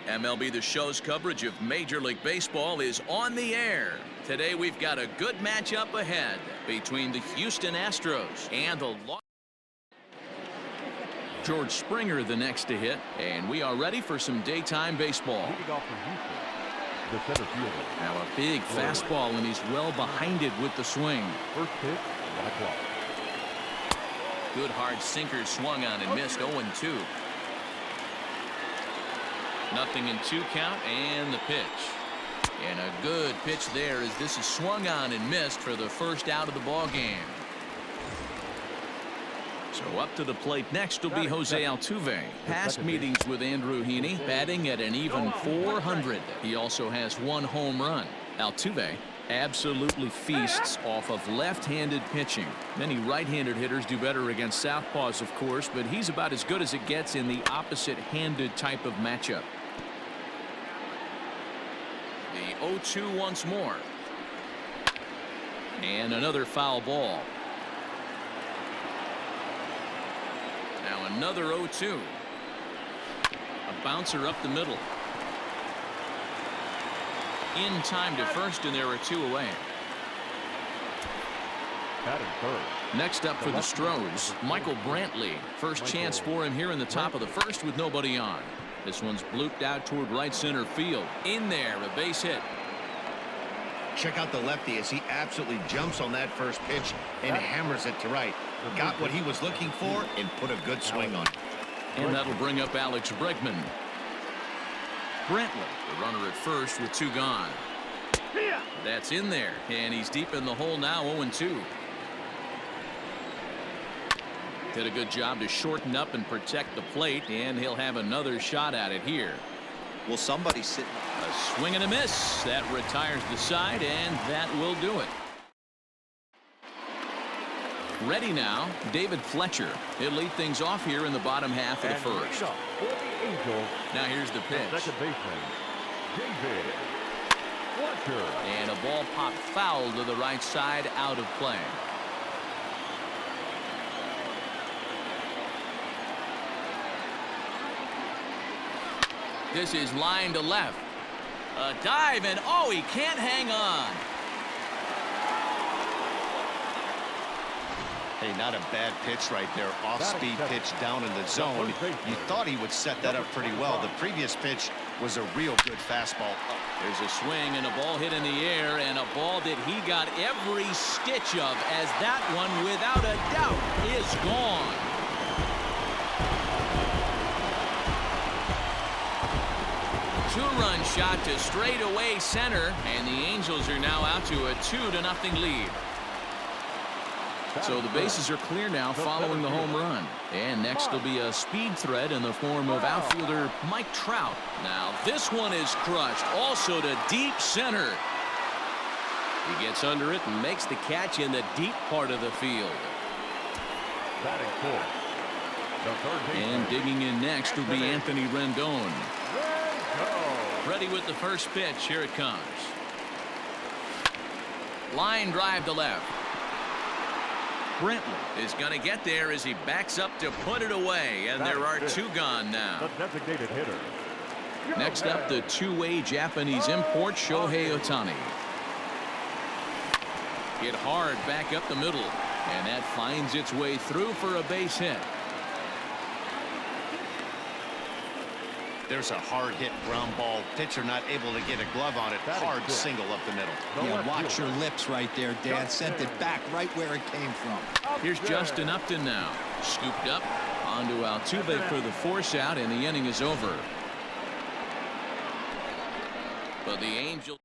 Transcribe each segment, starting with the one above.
MLB The Show's coverage of Major League Baseball is on the air. Today we've got a good matchup ahead between the Houston Astros and the George Springer the next to hit, and we are ready for some daytime baseball. Now a big fastball, and he's well behind it with the swing. First pitch, 1 o'clock. Good hard sinker swung on and missed. 0-2. Nothing in 2 count, and the pitch. And a good pitch there as this is swung on and missed for the first out of the ball game. So up to the plate next will be Jose Altuve. Past meetings with Andrew Heaney, batting at an even .400. He also has 1 home run. Altuve absolutely feasts off of left-handed pitching. Many right-handed hitters do better against southpaws, of course, but he's about as good as it gets in the opposite-handed type of matchup. The 0-2 once more. And another foul ball. Now another 0-2. A bouncer up the middle. In time to first, and there are 2 away. Next up for the Stros, Michael Brantley. First chance for him here in the top of the first with nobody on. This one's blooped out toward right center field. In there, a base hit. Check out the lefty as he absolutely jumps on that first pitch and hammers it to right. Got what he was looking for and put a good swing on it. And that'll bring up Alex Bregman. Brantley, the runner at first with 2 gone. That's in there, and he's deep in the hole now. 0-2. Did a good job to shorten up and protect the plate, and he'll have another shot at it here. Will somebody sit? A swing and a miss. That retires the side, and that will do it. Ready now, David Fletcher. He'll lead things off here in the bottom half of the first. Now here's the pitch. Second baseman, David Fletcher. And a ball popped foul to the right side, out of play. This is line to left. A dive, and oh, he can't hang on. Hey, not a bad pitch right there. Off-speed pitch down in the zone. You thought he would set that up pretty well. The previous pitch was a real good fastball. There's a swing and a ball hit in the air, and a ball that he got every stitch of, as that one, without a doubt, is gone. Two-run shot to straightaway center, and the Angels are now out to a 2-0 lead. So the bases are clear now following the home run. And next will be a speed threat in the form of outfielder Mike Trout. Now this one is crushed, also to deep center. He gets under it and makes the catch in the deep part of the field. And digging in next will be Anthony Rendon. Ready with the first pitch. Here it comes. Line drive to left. Brantley is going to get there as he backs up to put it away, and there are 2 gone now. The designated hitter. Next up, the 2-way Japanese import Shohei Ohtani. Hit hard back up the middle, and that finds its way through for a base hit. There's a hard hit ground ball. Pitcher not able to get a glove on it. Hard single up the middle. Yeah, watch your lips right there, Dan. Sent it back right where it came from. Here's Justin Upton now. Scooped up onto Altuve for the force out, and the inning is over. But the Angels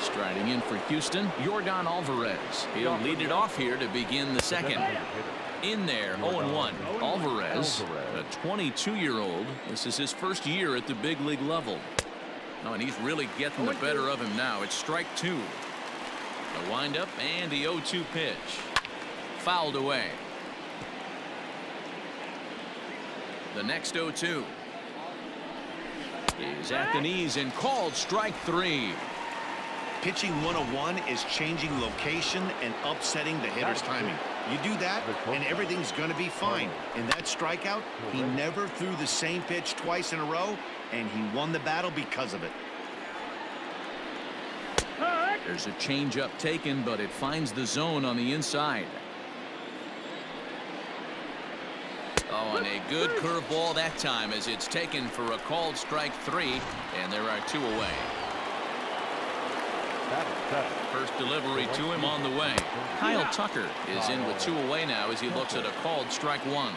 striding in for Houston, Yordan Alvarez. He'll lead it off here to begin the second. In there, 0-1. Alvarez, a 22-year-old. This is his first year at the big league level. Oh, and he's really getting the better of him now. It's strike 2. The windup and the 0-2 pitch. Fouled away. The next 0-2 is at the knees and called strike 3. Pitching 101 is changing location and upsetting the hitter's timing. You do that, and everything's going to be fine. In that strikeout, he never threw the same pitch twice in a row, and he won the battle because of it. There's a changeup taken, but it finds the zone on the inside. Oh, and a good curveball that time as it's taken for a called strike 3, and there are 2 away. First delivery to him on the way. Kyle Tucker is in with 2 away now as he looks at a called strike 1.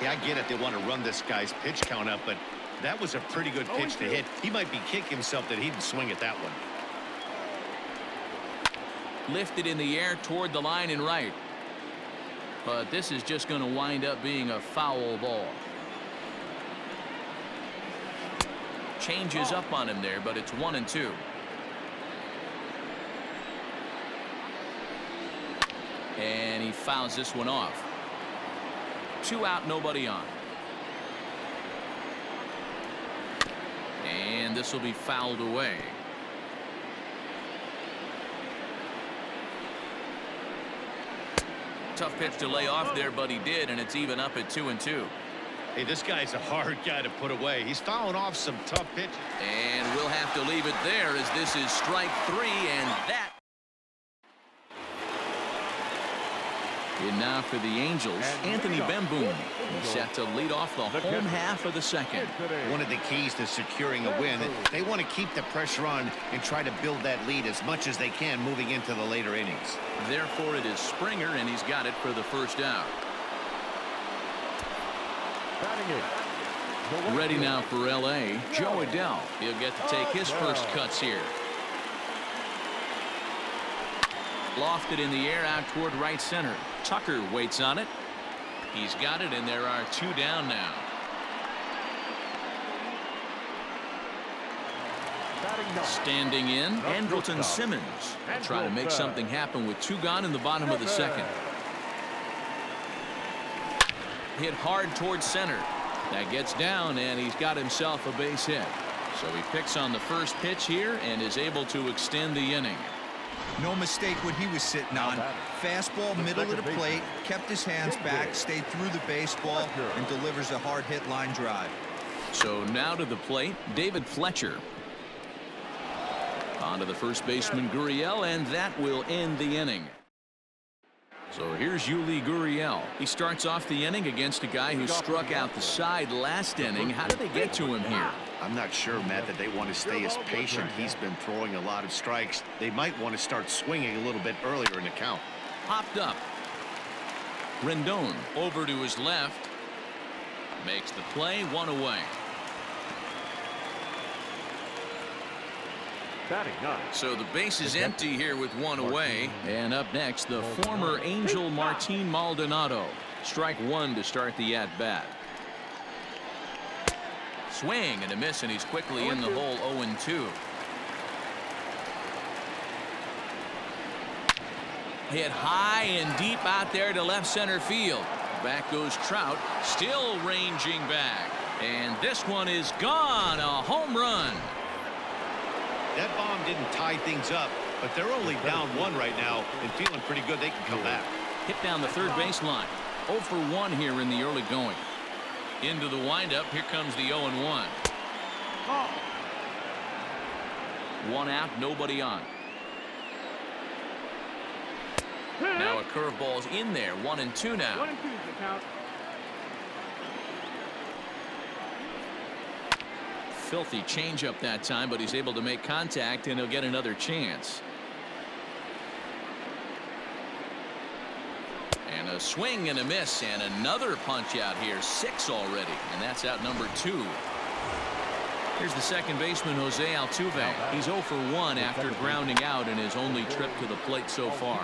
Yeah, I get it. They want to run this guy's pitch count up, but that was a pretty good pitch to hit. He might be kicking himself that he didn't swing at that one. Lifted in the air toward the line and right. But this is just going to wind up being a foul ball. Changes up on him there, but it's 1-2. And he fouls this one off. 2 out, nobody on. And this will be fouled away. Tough pitch to lay off there, but he did, and it's even up at 2-2. Hey, this guy's a hard guy to put away. He's fouling off some tough pitches. And we'll have to leave it there as this is strike 3, and that. In now for the Angels, Anthony Bemboom. He's set to lead off the home half of the second. One of the keys to securing a win, they want to keep the pressure on and try to build that lead as much as they can moving into the later innings. Therefore, it is Springer, and he's got it for the first out. Ready now for L.A., Joe Adell. He'll get to take his first cuts here. Lofted in the air out toward right center. Tucker waits on it. He's got it, and there are 2 down now. Standing in, Andrelton Simmons. They'll try to make something happen with 2 gone in the bottom of the second. Hit hard towards center. That gets down, and he's got himself a base hit. So he picks on the first pitch here and is able to extend the inning. No mistake what he was sitting on. Fastball, middle of the plate, kept his hands back, stayed through the baseball, and delivers a hard hit line drive. So now to the plate, David Fletcher. On to the first baseman, Gurriel, and that will end the inning. So here's Yuli Gurriel. He starts off the inning against a guy who struck out the side last inning. How did they get to him here? I'm not sure, Matt, that they want to stay as patient. He's been throwing a lot of strikes. They might want to start swinging a little bit earlier in the count. Popped up. Rendon over to his left. Makes the play, 1 away. So the base is empty here with 1 away. And up next, the former Angel Martin Maldonado. Strike 1 to start the at-bat. Swing and a miss, and he's quickly in the hole. 0-2. Hit high and deep out there to left center field. Back goes Trout, still ranging back. And this one is gone. A home run. That bomb didn't tie things up, but they're only down 1 right now and feeling pretty good they can come back. Hit down the third baseline. 0 for 1 here in the early going. Into the windup. Here comes the 0-1. 1 out, nobody on. Now a curveball's in there. 1-2 now. 1-2 is the count. Filthy changeup that time, but he's able to make contact, and he'll get another chance. And a swing and a miss, and another punch out here. 6 already, and that's out number 2. Here's the second baseman, Jose Altuve. He's 0 for 1 after grounding out in his only trip to the plate so far.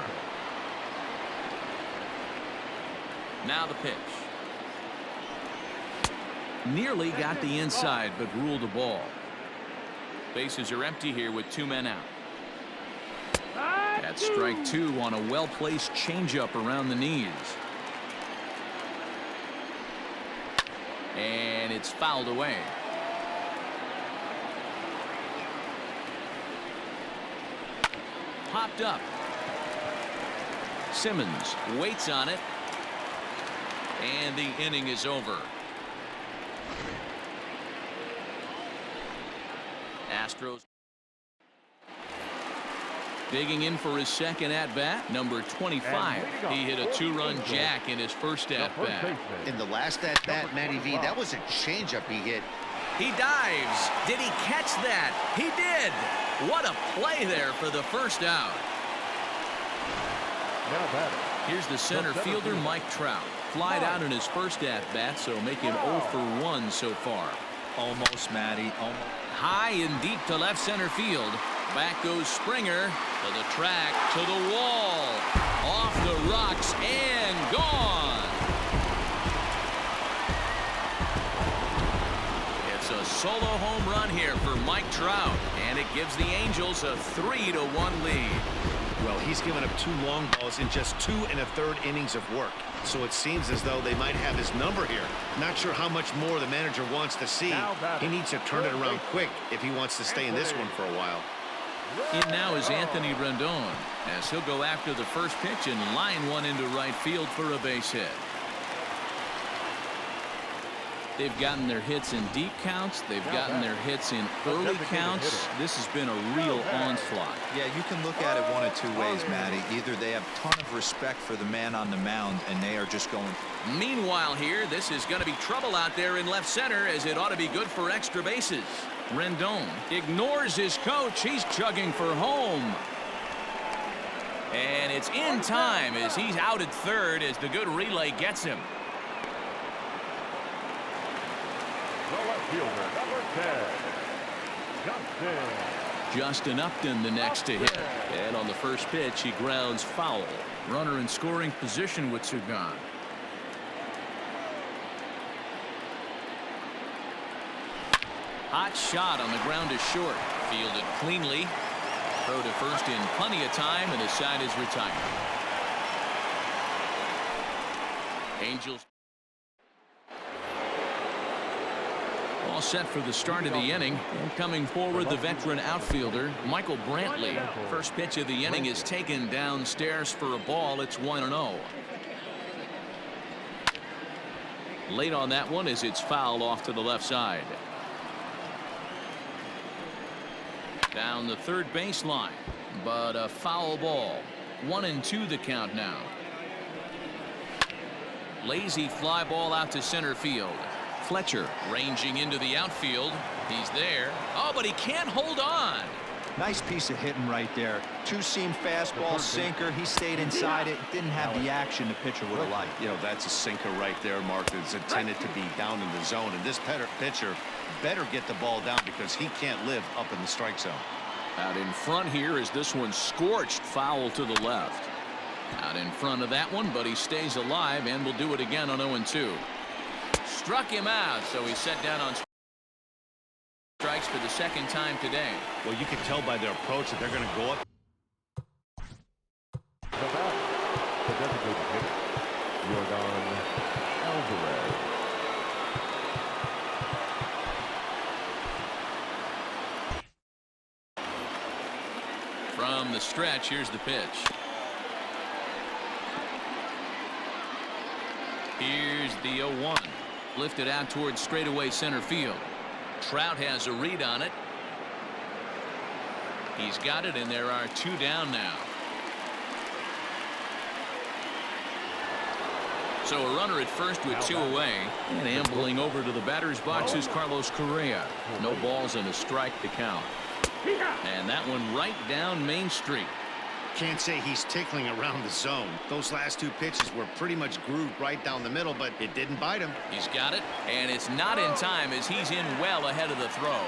Now the pitch. Nearly got the inside, but ruled a ball. Bases are empty here with 2 men out. That's strike 2 on a well-placed changeup around the knees. And it's fouled away. Popped up. Simmons waits on it. And the inning is over. Astros digging in for his second at-bat. Number 25. He hit a two-run jack in his first at-bat. In the last at-bat, Matty V, that was a changeup he hit. He dives. Did he catch that? He did. What a play there for the first out. Here's the center fielder, Mike Trout. Flied out in his first at-bat, so make him 0 for 1 so far. Almost, Matty. Almost. High and deep to left center field. Back goes Springer to the track, to the wall. Off the rocks and gone. It's a solo home run here for Mike Trout, and it gives the Angels a 3-1 lead. Well, he's given up 2 long balls in just 2 1/3 innings of work. So it seems as though they might have his number here. Not sure how much more the manager wants to see. He needs to turn it around quick if he wants to stay in this one for a while. In now is Anthony Rendon, as he'll go after the first pitch and line one into right field for a base hit. They've gotten their hits in deep counts. They've gotten their hits in early counts. This has been a real onslaught. Yeah, you can look at it one of 2 ways, Matty. Either they have a ton of respect for the man on the mound, and they are just going. Meanwhile here, this is going to be trouble out there in left center, as it ought to be good for extra bases. Rendon ignores his coach. He's chugging for home. And it's in time as he's out at third as the good relay gets him. The left fielder, number 10, Justin Upton the next to hit. And on the first pitch, he grounds foul. Runner in scoring position with Sugan. Hot shot on the ground is short. Fielded cleanly. Throw to first in plenty of time, and his side is retired. Angels all set for the start of the inning. And coming forward, the veteran outfielder, Michael Brantley. First pitch of the inning is taken downstairs for a ball. It's 1-0. Late on that one as it's fouled off to the left side. Down the third baseline, but a foul ball. 1-2 the count now. Lazy fly ball out to center field. Fletcher ranging into the outfield. He's there. Oh, but he can't hold on. Nice piece of hitting right there. 2-seam fastball, sinker. He stayed inside it. Didn't have the action the pitcher would have liked. You know, that's a sinker right there, Mark. It's intended to be down in the zone. And this pitcher better get the ball down because he can't live up in the strike zone. Out in front here is this one scorched foul to the left. Out in front of that one, but he stays alive and will do it again on 0-2. Struck him out, so he's set down on strikes for the second time today. Well, you can tell by their approach that they're going to go up. The designated hitter, Rendon Altuve. From the stretch, here's the pitch. Here's the 0-1. Lifted out towards straightaway center field. Trout has a read on it. He's got it, and there are 2 down now. So a runner at first with 2 away, and ambling over to the batter's box is Carlos Correa. No balls and a strike to count. And that one right down Main Street. Can't say he's tickling around the zone. Those last 2 pitches were pretty much grooved right down the middle, but it didn't bite him. He's got it, and it's not in time as he's in well ahead of the throw.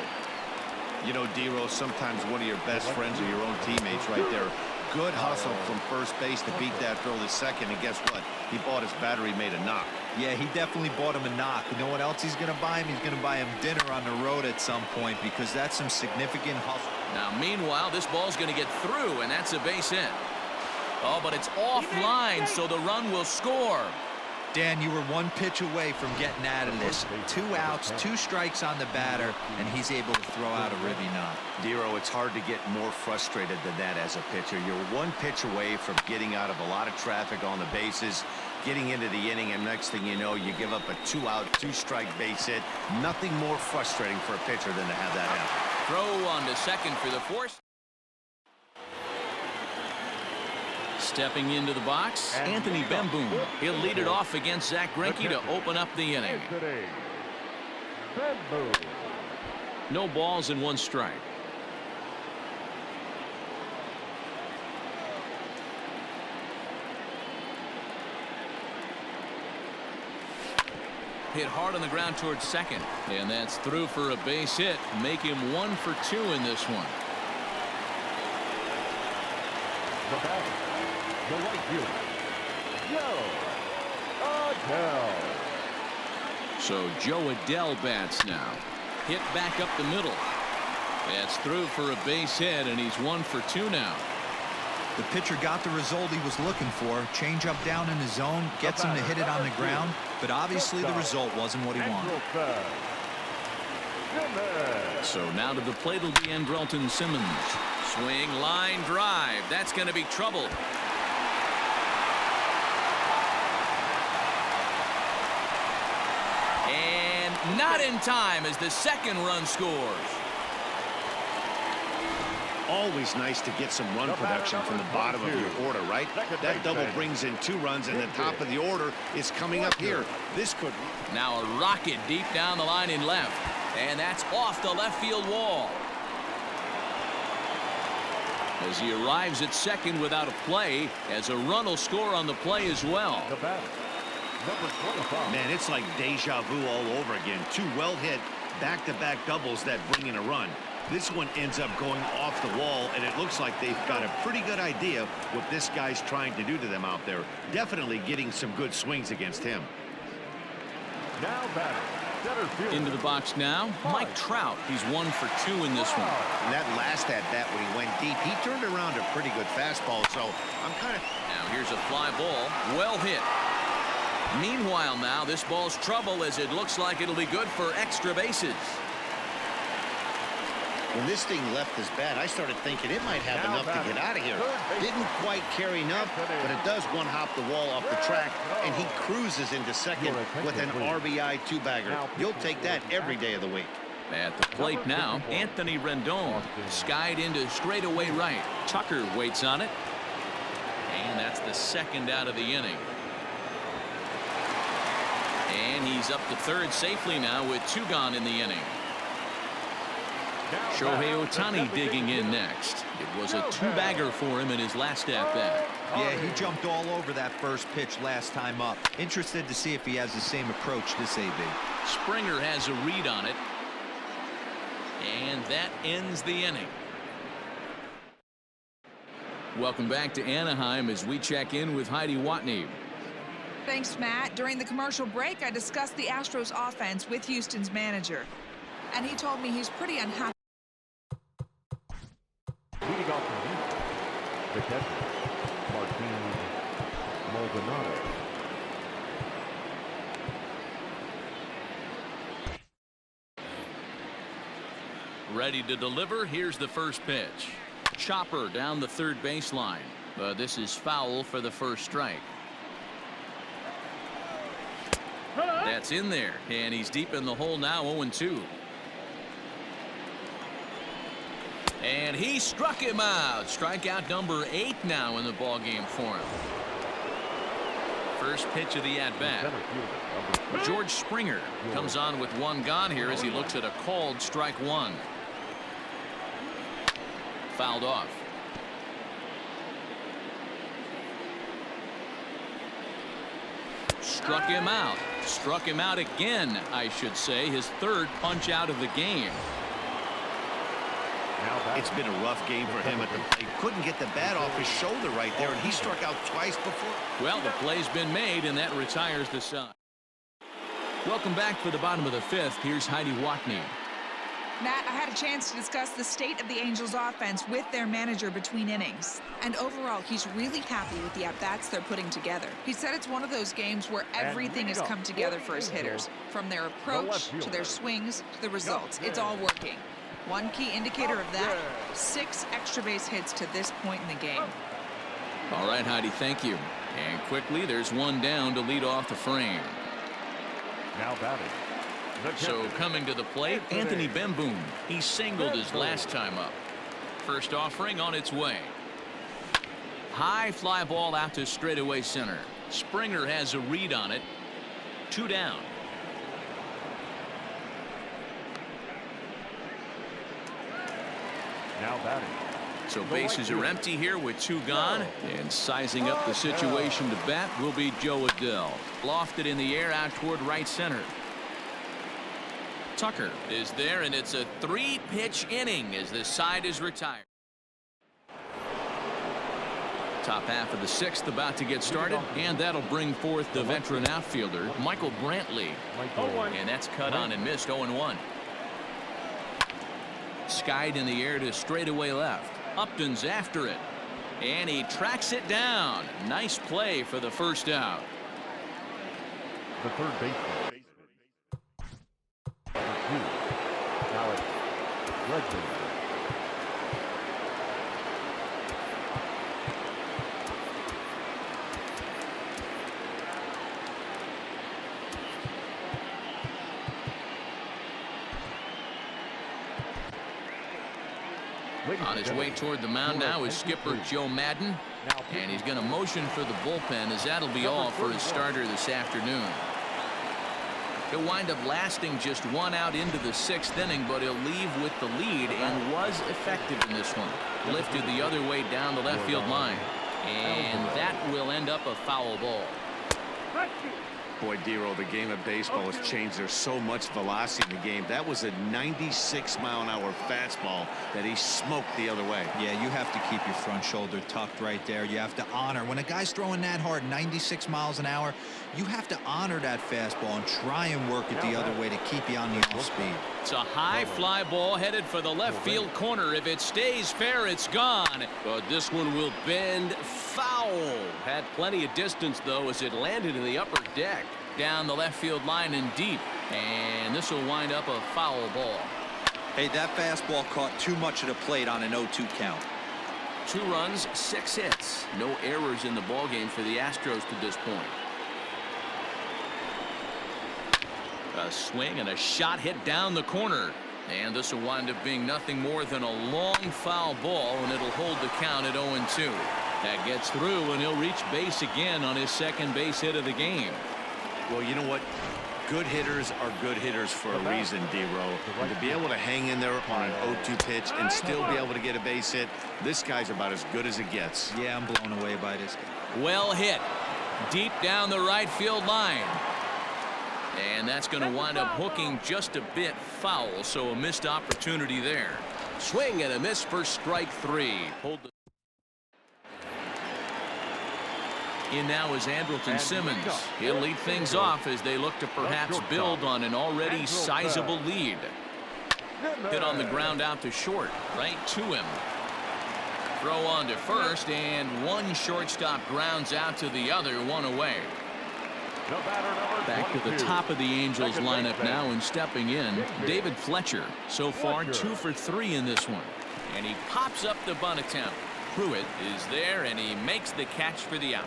You know, D-Rose, sometimes one of your best friends are your own teammates right there. Good hustle from first base to beat that throw to second, and guess what? He bought his battery, made a knock. Yeah, he definitely bought him a knock. You know what else he's going to buy him? He's going to buy him dinner on the road at some point, because that's some significant hustle. Now, meanwhile, this ball's going to get through, and that's a base hit. Oh, but it's offline, so the run will score. Dan, you were one pitch away from getting out of this. 2 outs, 2 strikes on the batter, and he's able to throw out a ribby knot. Dero, it's hard to get more frustrated than that as a pitcher. You're one pitch away from getting out of a lot of traffic on the bases, getting into the inning, and next thing you know, you give up a 2-out, 2-strike base hit. Nothing more frustrating for a pitcher than to have that happen. Throw on to second for the force. Stepping into the box, Anthony Bemboom. He'll lead it off against Zach Greinke to open up the inning. No balls and 1 strike. Hit hard on the ground towards second, and that's through for a base hit. Make him 1 for 2 in this one. The right fielder, Joe Adell. So Joe Adell bats now. Hit back up the middle. That's through for a base hit, and he's 1 for 2 now. The pitcher got the result he was looking for. Change up down in the zone, gets him to hit it on the ground, but obviously the result wasn't what he wanted. So now to the plate will be Andrelton Simmons. Swing, line drive. That's going to be trouble. And not in time as the second run scores. Always nice to get some run production from the bottom of your order, right? That double brings in 2 runs, and the top of the order is coming up here. This could... Now a rocket deep down the line in left. And that's off the left field wall. As he arrives at second without a play, as a run will score on the play as well. Man, it's like deja vu all over again. 2 well-hit back-to-back doubles that bring in a run. This one ends up going off the wall, and it looks like they've got a pretty good idea what this guy's trying to do to them out there. Definitely getting some good swings against him. Now batter, center field. Into the box now, Mike Trout. He's 1 for 2 in this one. And that last at-bat when he went deep, he turned around a pretty good fastball, so I'm kind of... Now here's a fly ball, well hit. Meanwhile now, this ball's trouble as it looks like it'll be good for extra bases. When this thing left his bat, I started thinking it might have enough to get out of here. Didn't quite carry enough, but it does one-hop the wall off the track, and he cruises into second with an RBI 2-bagger. You'll take that every day of the week. At the plate now, Anthony Rendon skied into straightaway right. Tucker waits on it. And that's the second out of the inning. And he's up to third safely now with 2 gone in the inning. Shohei Ohtani digging in next. It was a 2-bagger for him in his last at-bat. Yeah, he jumped all over that first pitch last time up. Interested to see if he has the same approach this AB. Springer has a read on it. And that ends the inning. Welcome back to Anaheim as we check in with Heidi Watney. Thanks, Matt. During the commercial break, I discussed the Astros offense with Houston's manager. And he told me he's pretty unhappy. Leading off from Houston, the catcher, Martin Maldonado. Ready to deliver. Here's the first pitch. Chopper down the third baseline. This is foul for the first strike. That's in there, and he's deep in the hole now, 0-2. And he struck him out. Strikeout number 8 now in the ballgame for him. First pitch of the at-bat. George Springer comes on with 1 gone here as he looks at a called strike 1. Fouled off. Struck him out. Struck him out again, I should say. His 3rd punch out of the game. It's been a rough game for him at the plate. Couldn't get the bat off his shoulder right there, and he struck out twice before. Well, the play's been made, and that retires the side. Welcome back for the bottom of the 5th. Here's Heidi Watney. Matt, I had a chance to discuss the state of the Angels offense with their manager between innings. And overall, he's really happy with the at-bats they're putting together. He said it's one of those games where everything has come together for his hitters. From their approach to their swings to the results. It's all working. One key indicator of that, 6 extra base hits to this point in the game. All right, Heidi, thank you. And quickly, there's one down to lead off the frame. Now batting. So coming to the plate, Anthony Bemboom. He singled his last time up. First offering on its way. High fly ball out to straightaway center. Springer has a read on it. 2 down. Now batting. So bases are empty here with 2 gone. And sizing up the situation to bat will be Joe Adell. Lofted in the air out toward right center. Tucker is there, and it's a 3-pitch inning as the side is retired. Top half of the 6th about to get started, and that'll bring forth the veteran outfielder, Michael Brantley. And that's cut on and missed 0-1. Skied in the air to straightaway left. Upton's after it, and he tracks it down. Nice play for the first out. The third baseman. Now it's Rendon. On his way toward the mound now is skipper Joe Madden, and he's going to motion for the bullpen, as that'll be all for his starter this afternoon. He'll wind up lasting just 1 out into the 6th inning, but he'll leave with the lead and was effective in this one. Lifted the other way down the left field line, and that will end up a foul ball. Boy, Dero, the game of baseball has changed. There's so much velocity in the game. That was a 96-mile-an-hour fastball that he smoked the other way. Yeah, you have to keep your front shoulder tucked right there. You have to honor. When a guy's throwing that hard, 96 miles an hour, you have to honor that fastball and try and work it the other way to keep you on the off speed. It's a high fly ball headed for the left field corner. If it stays fair, it's gone. But this one will bend foul. Had plenty of distance, though, as it landed in the upper deck. Down the left field line and deep. And this will wind up a foul ball. Hey, that fastball caught too much of the plate on an 0-2 count. 2 runs, 6 hits. No errors in the ballgame for the Astros to this point. A swing and a shot hit down the corner. And this will wind up being nothing more than a long foul ball, and it'll hold the count at 0-2. That gets through, and he'll reach base again on his second base hit of the game. Well, you know what? Good hitters are good hitters for a reason, D-Row. And to be able to hang in there on an 0-2 pitch and still be able to get a base hit, this guy's about as good as it gets. Yeah, I'm blown away by this. Well hit. Deep down the right field line. And that's going to wind up hooking just a bit foul, so a missed opportunity there. Swing and a miss for strike 3. Hold the In now is Andrelton Simmons. He'll lead things off as they look to perhaps build on an already sizable lead. Hit on the ground out to short, right to him. Throw on to first, and one shortstop grounds out to the other, 1 away. Back to the top of the Angels lineup now, and stepping in, David Fletcher. So far 2 for 3 in this one. And he pops up the bunt attempt. Pruitt is there, and he makes the catch for the out.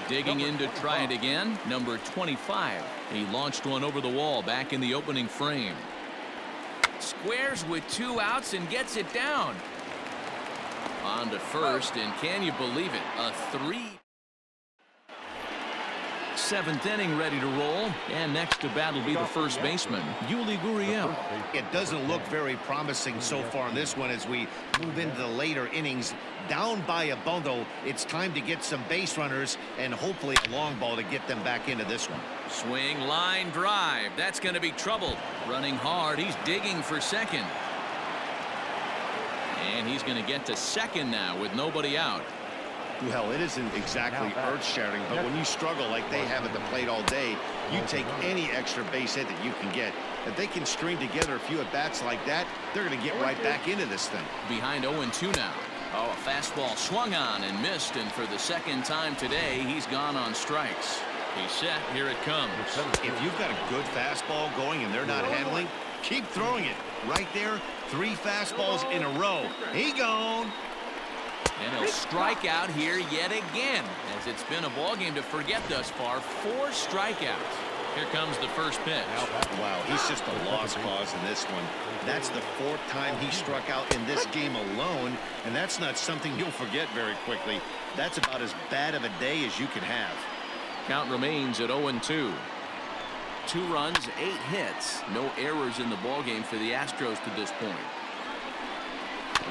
Digging in to try it again, number 25. He launched one over the wall back in the opening frame. Squares with 2 outs and gets it down. On to first, and can you believe it? A 7th inning ready to roll, and next to bat will be the first baseman, Yuli Gurriel. It doesn't look very promising so far in this one as we move into the later innings. Down by a bundle, it's time to get some base runners and hopefully a long ball to get them back into this one. Swing, line drive. That's going to be trouble. Running hard. He's digging for second. And he's going to get to second now with nobody out. Well, it isn't exactly earth-shattering, but when you struggle like they have at the plate all day, you take any extra base hit that you can get. If they can string together a few at-bats like that, they're going to get right back into this thing. Behind 0-2 now. Oh, a fastball swung on and missed, and for the second time today, he's gone on strikes. He's set. Here it comes. If you've got a good fastball going and they're not handling, keep throwing it. Right there, 3 fastballs in a row. He gone. And he'll strike out here yet again, as it's been a ball game to forget thus far. 4 strikeouts. Here comes the first pitch. Wow, he's just a lost cause in this one. That's the 4th time he struck out in this game alone, and that's not something you'll forget very quickly. That's about as bad of a day as you can have. Count remains at 0-2. 2 runs, 8 hits. No errors in the ballgame for the Astros to this point.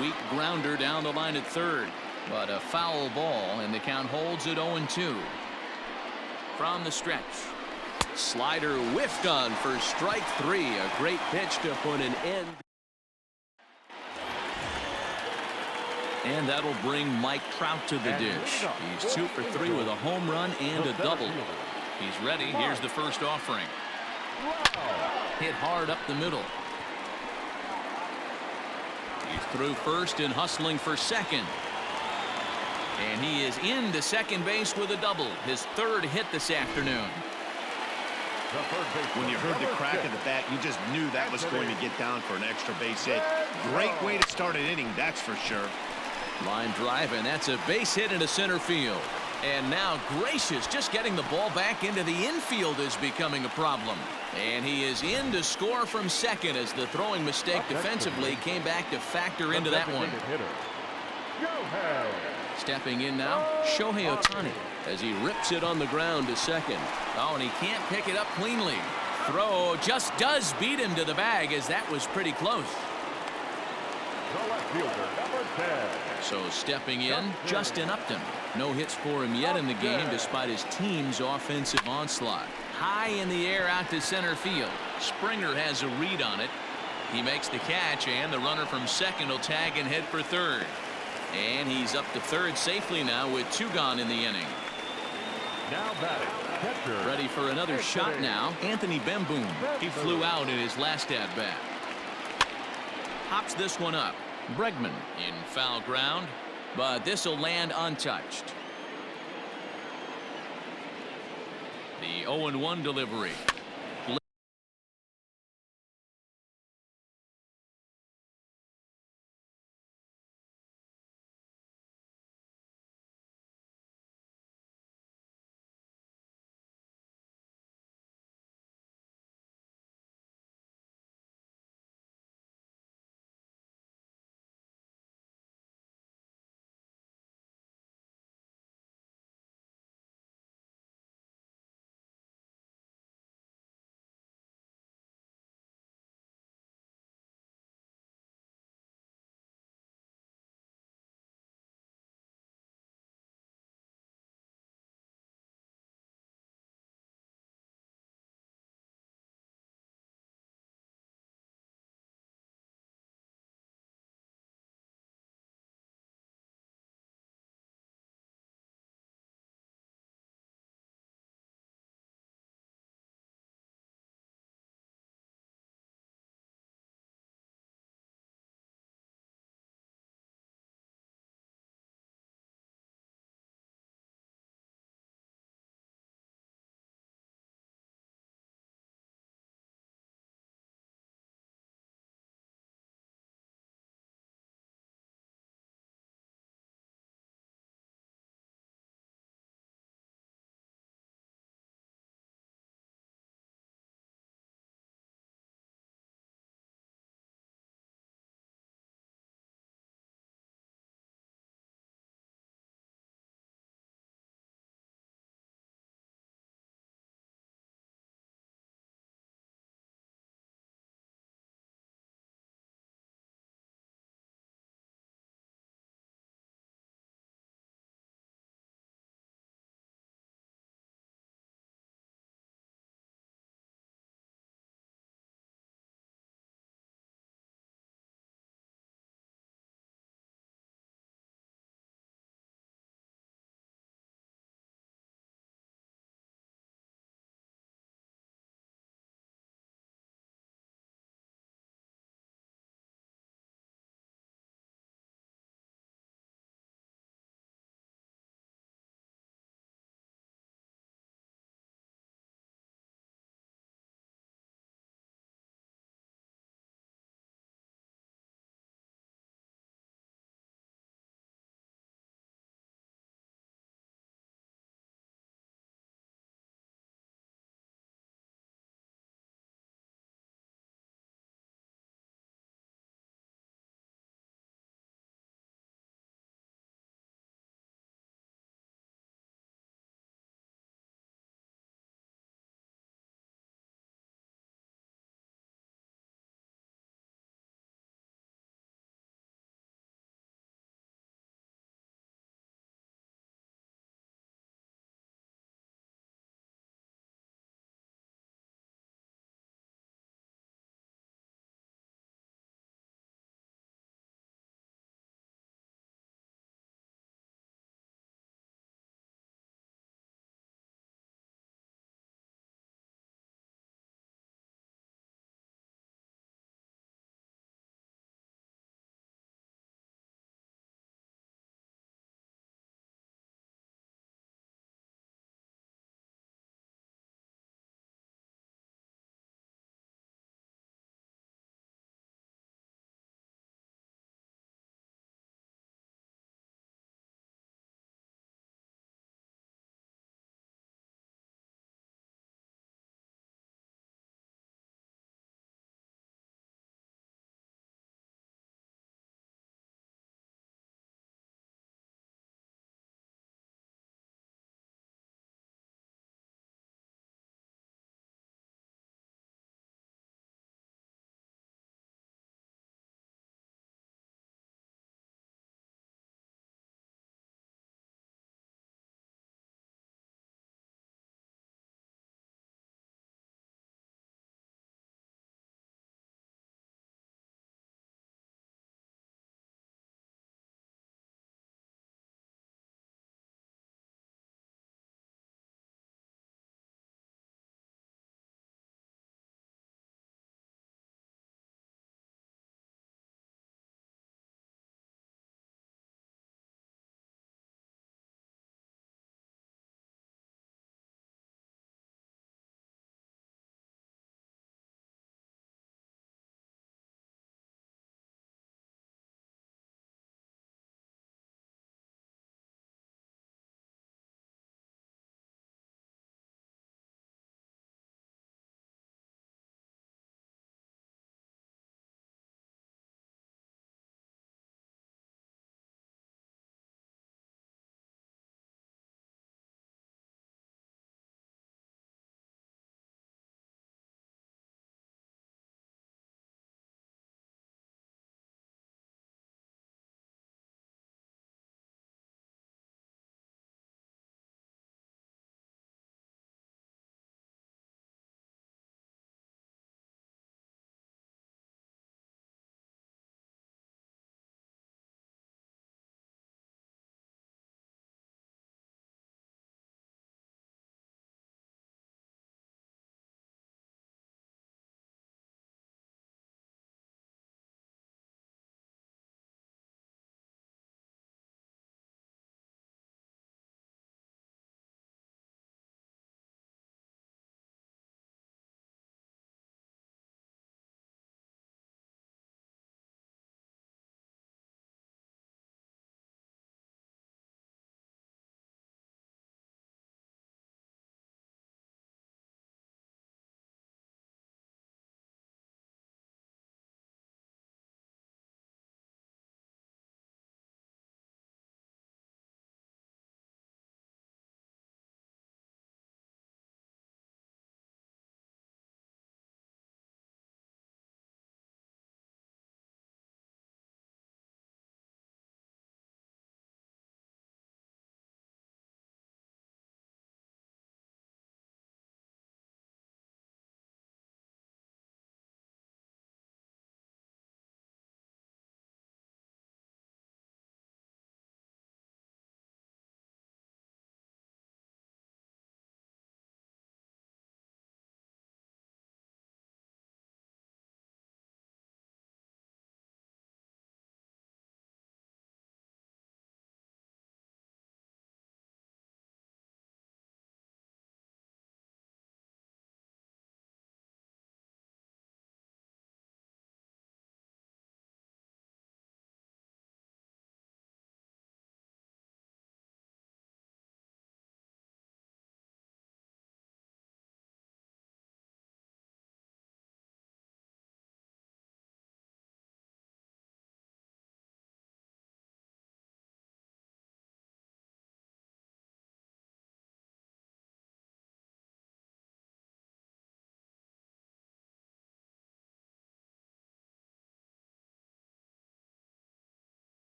Weak grounder down the line at third, but a foul ball, and the count holds at 0-2. From the stretch, slider whiffed on for strike 3. A great pitch to put an end. And that'll bring Mike Trout to the dish. He's 2 for 3 with a home run and a double. He's ready. Here's the first offering. Hit hard up the middle. He's through first and hustling for second. And he is into second base with a double. His 3rd hit this afternoon. When you heard the crack of the bat, you just knew that was going to get down for an extra base hit. Great way to start an inning, that's for sure. Line drive, and that's a base hit into center field. And now Gracious just getting the ball back into the infield is becoming a problem. And he is in to score from second as the throwing mistake defensively came back to factor into that one. Stepping in now, Shohei Ohtani as he rips it on the ground to second. Oh, and he can't pick it up cleanly. Throw just does beat him to the bag as that was pretty close. The left fielder, number 10. So stepping in, Justin Upton. No hits for him yet in the game despite his team's offensive onslaught. High in the air out to center field. Springer has a read on it. He makes the catch, and the runner from second will tag and head for third. And he's up to third safely now with 2 gone in the inning. Now batting, catcher. Ready for another shot now. Anthony Bemboom. He flew out in his last at-bat. Hops this one up. Bregman in foul ground, but this will land untouched. The 0-1 delivery.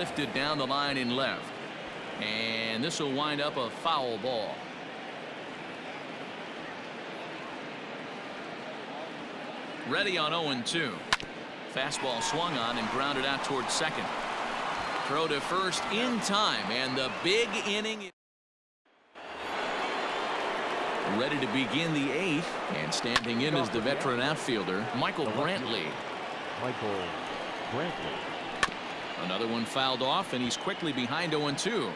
Lifted down the line in left. And this will wind up a foul ball. Ready on 0-2. Fastball swung on and grounded out towards second. Throw to first in time, and the big inning. Ready to begin the 8th, and standing in is the veteran outfielder, Michael Brantley. Another one fouled off, and he's quickly behind 0-2.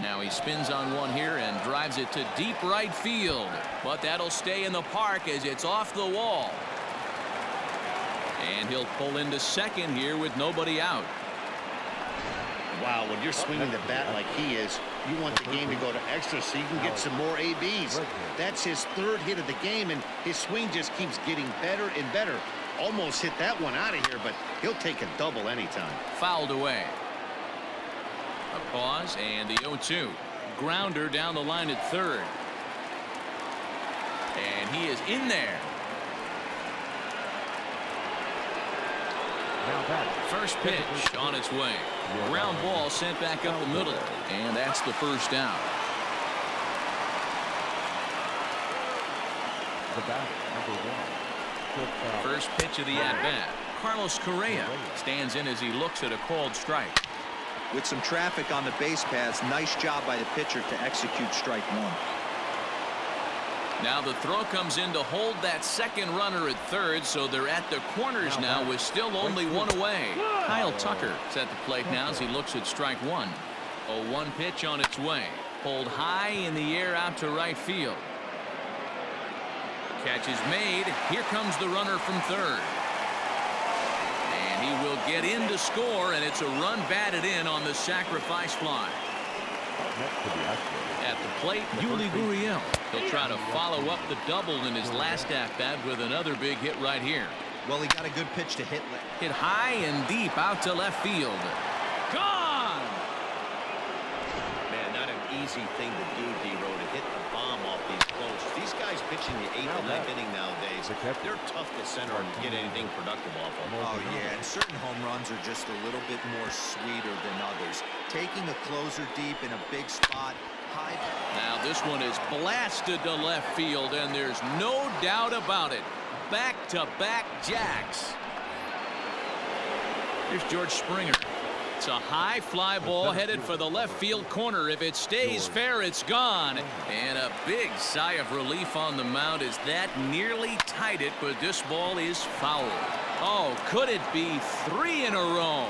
Now he spins on one here and drives it to deep right field. But that'll stay in the park as it's off the wall. And he'll pull into second here with nobody out. Wow, when you're swinging the bat like he is, you want the game to go to extra so you can get some more ABs. That's his 3rd hit of the game, and his swing just keeps getting better and better. Almost hit that one out of here, but he'll take a double anytime. Fouled away. A pause and the 0-2. Grounder down the line at third. And he is in there. First pitch on its way. Ground ball sent back up the middle. And that's the first out. First pitch of the at-bat. Carlos Correa stands in as he looks at a called strike. With some traffic on the base paths, nice job by the pitcher to execute strike one. Now the throw comes in to hold that second runner at third, so they're at the corners now with still only one away. Kyle Tucker is at the plate now as he looks at strike one. A 1 pitch on its way. Pulled high in the air out to right field. Catch is made. Here comes the runner from third. And he will get in to score, and it's a run batted in on the sacrifice fly. At the plate, Yuli Gurriel. He'll try to follow up the double in his last at-bat with another big hit right here. Well, he got a good pitch to hit. Hit high and deep out to left field. Gone! Man, not an easy thing to do, D-Row, to hit the bomb off these close. These guys pitching the 8th and 9th inning nowadays, they're tough to center and get anything productive off of. Oh, yeah, and certain home runs are just a little bit more sweeter than others. Taking a closer deep in a big spot. High. Now this one is blasted to left field, and there's no doubt about it. Back-to-back jacks. Here's George Springer. It's a high fly ball headed for the left field corner. If it stays fair, it's gone. And a big sigh of relief on the mound as that nearly tied it, but this ball is foul. Oh, could it be 3 in a row?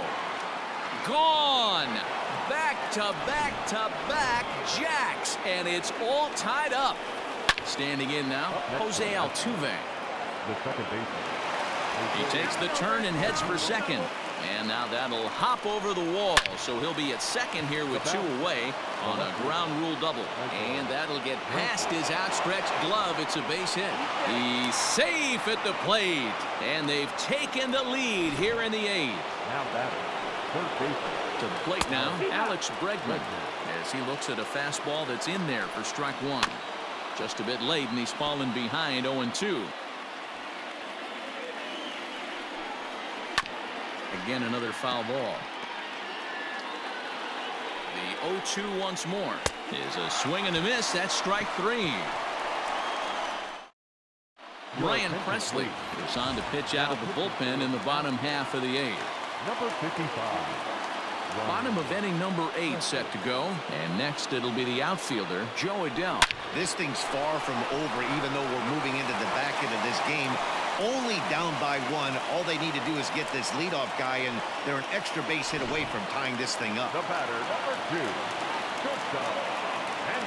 Gone. Back-to-back-to-back jacks, and it's all tied up. Standing in now, Jose Altuve. He takes the turn and heads for second. And now that'll hop over the wall, so he'll be at second here with 2 away on a ground rule double. And that'll get past his outstretched glove. It's a base hit. He's safe at the plate, and they've taken the lead here in the 8th. To the plate now, Alex Bregman, as he looks at a fastball that's in there for strike one. Just a bit late, and he's fallen behind 0-2. Again, another foul ball. The 0-2 once more is a swing and a miss. That's strike 3. Ryan Presley is on to pitch out of the bullpen in the bottom half of the 8th. Number 55. Bottom of inning number 8 set to go, and next it'll be the outfielder Joe Adell. This thing's far from over, even though we're moving into the back end of this game. Only down by 1. All they need to do is get this leadoff guy, and they're an extra base hit away from tying this thing up. The batter, number 2, shortstop.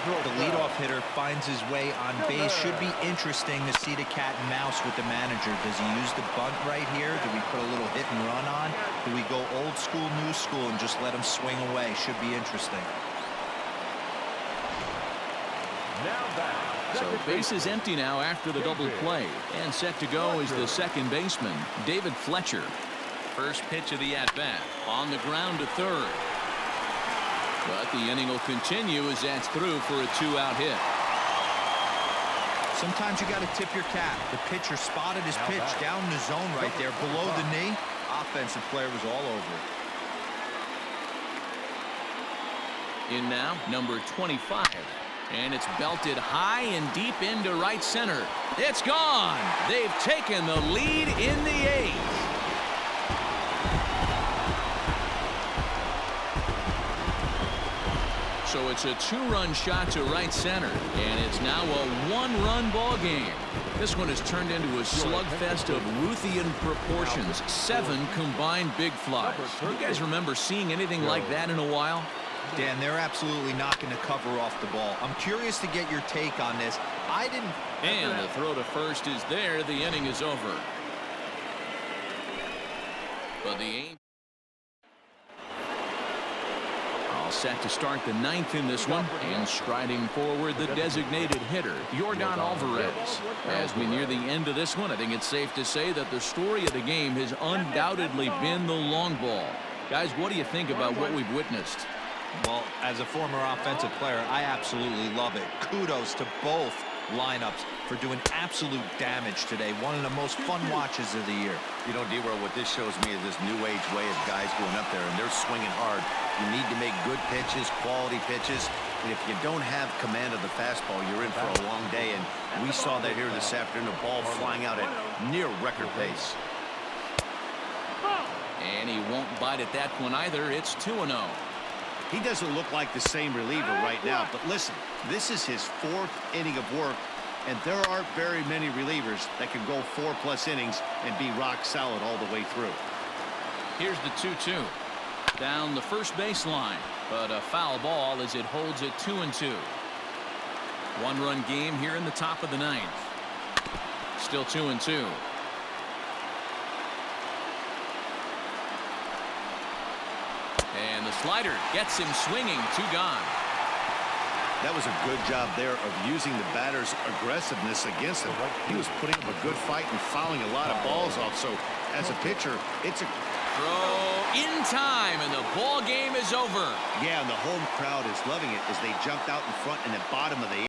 The leadoff hitter finds his way on base. Should be interesting to see the cat and mouse with the manager. Does he use the bunt right here? Do we put a little hit and run on? Do we go old school, new school, and just let him swing away? Should be interesting. So base is empty now after the double play, and set to go is the second baseman David Fletcher. First pitch of the at-bat on the ground to third. But the inning will continue as that's through for a 2-out hit. Sometimes you got to tip your cap. The pitcher spotted his pitch down in the zone right there below the knee. offensive player was all over it. In now, number 25. And it's belted high and deep into right center. It's gone. They've taken the lead in the 8th. So it's a 2-run shot to right center, and it's now a 1-run ball game. This one has turned into a slugfest of Ruthian proportions. 7 combined big flies. You guys remember seeing anything like that in a while? Dan, they're absolutely not going to cover off the ball. I'm curious to get your take on this. I didn't. And the throw to first is there. The inning is over. But the Angels all set to start the 9th in this one, and striding forward the designated hitter, Yordan Alvarez. As we near the end of this one, I think it's safe to say that the story of the game has undoubtedly been the long ball. Guys, what do you think about what we've witnessed? Well, as a former offensive player, I absolutely love it. Kudos to both lineups for doing absolute damage today. One of the most fun watches of the year. You know, D-Roll, what this shows me is this new age way of guys going up there, and they're swinging hard. You need to make good pitches, quality pitches. And if you don't have command of the fastball, you're in for a long day. And we saw that here this afternoon, the ball flying out at near record pace. And he won't bite at that one either. It's 2-0. He doesn't look like the same reliever right now, but listen, this is his 4th inning of work, and there aren't very many relievers that can go 4+ innings and be rock solid all the way through. Here's the 2-2. Down the first baseline, but a foul ball as it holds it 2-2. 1-run game here in the top of the 9th. Still 2-2. And the slider gets him swinging. 2 gone. That was a good job there of using the batter's aggressiveness against him. He was putting up a good fight and fouling a lot of balls off. So as a pitcher, it's a throw in time, and the ball game is over. Yeah, and the home crowd is loving it as they jumped out in front in the bottom of the